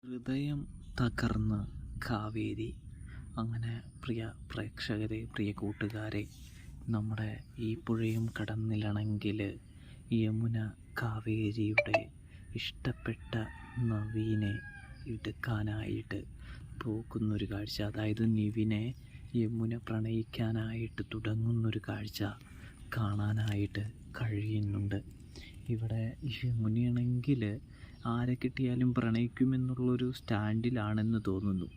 ഹൃദയം തകർന്ന കാവേരി. അങ്ങനെ പ്രിയ പ്രേക്ഷകരെ, പ്രിയ കൂട്ടുകാരെ, നമ്മുടെ ഈ പുഴയും കടന്നിലണമെങ്കിൽ യമുന കാവേരിയുടെ ഇഷ്ടപ്പെട്ട നവീനെ എടുക്കാനായിട്ട് പോകുന്നൊരു കാഴ്ച, അതായത് നിവിനെ യമുന പ്രണയിക്കാനായിട്ട് തുടങ്ങുന്നൊരു കാഴ്ച കാണാനായിട്ട് കഴിയുന്നുണ്ട്. ഇവിടെ യമുനയാണെങ്കിൽ ആരെ കിട്ടിയാലും പ്രണയിക്കുമെന്നുള്ളൊരു സ്റ്റാൻഡിലാണെന്ന് തോന്നുന്നു.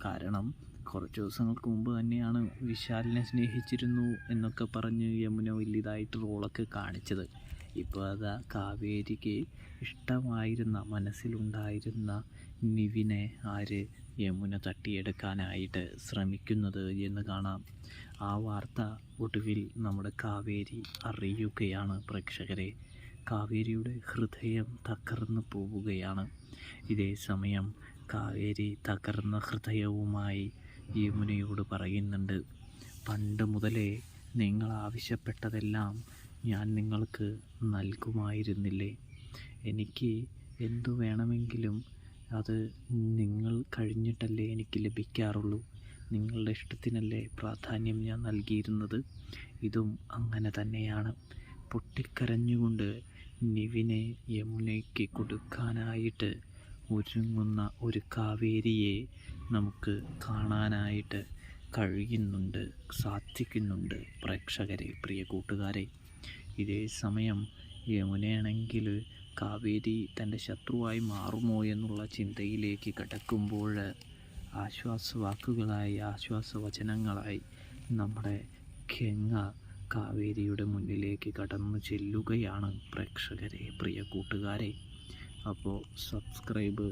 കാരണം കുറച്ച് ദിവസങ്ങൾക്ക് മുമ്പ് തന്നെയാണ് വിശാലിനെ സ്നേഹിച്ചിരുന്നു എന്നൊക്കെ പറഞ്ഞ് യമുന വലിയതായിട്ട് റോളൊക്കെ കാണിച്ചത്. ഇപ്പോൾ അതാ കാവേരിക്ക് ഇഷ്ടമായിരുന്ന, മനസ്സിലുണ്ടായിരുന്ന നിവിനെ യമുന തട്ടിയെടുക്കാനായിട്ട് ശ്രമിക്കുന്നത് എന്ന് കാണാം. ആ വാർത്ത ഒടുവിൽ നമ്മുടെ കാവേരി അറിയുകയാണ് പ്രേക്ഷകരെ. കാവേരിയുടെ ഹൃദയം തകർന്നു പോവുകയാണ്. ഇതേ സമയം കാവേരി തകർന്ന ഹൃദയവുമായി യമുനയോട് പറയുന്നുണ്ട്, പണ്ട് മുതലേ നിങ്ങൾ ആവശ്യപ്പെട്ടതെല്ലാം ഞാൻ നിങ്ങൾക്ക് നൽകുമായിരുന്നില്ലേ? എനിക്ക് എന്തു വേണമെങ്കിലും അത് നിങ്ങൾ കഴിഞ്ഞിട്ടല്ലേ എനിക്ക് ലഭിക്കാറുള്ളൂ. നിങ്ങളുടെ ഇഷ്ടത്തിനല്ലേ പ്രാധാന്യം ഞാൻ നൽകിയിരുന്നത്. ഇതും അങ്ങനെ തന്നെയാണ്. പൊട്ടിക്കരഞ്ഞുകൊണ്ട് നിവിനെ യമുനയ്ക്ക് കൊടുക്കാനായിട്ട് ഒരുങ്ങുന്ന ഒരു കാവേരിയെ നമുക്ക് കാണാനായിട്ട് കഴിയുന്നുണ്ട്, സാധിക്കുന്നുണ്ട് പ്രേക്ഷകരെ, പ്രിയ കൂട്ടുകാരെ. ഇതേ സമയം യമുനയാണെങ്കിൽ കാവേരി തൻ്റെ ശത്രുവായി മാറുമോ എന്നുള്ള ചിന്തയിലേക്ക് കടക്കുമ്പോൾ ആശ്വാസവാക്കുകളായി, ആശ്വാസവചനങ്ങളായി നമ്മുടെ ഗംഗ കാവേരിയുടെ മുന്നിലേക്ക് കടന്നു ചെല്ലുകയാണ് പ്രേക്ഷകരെ, പ്രിയ കൂട്ടുകാരെ. അപ്പോൾ സബ്സ്ക്രൈബ്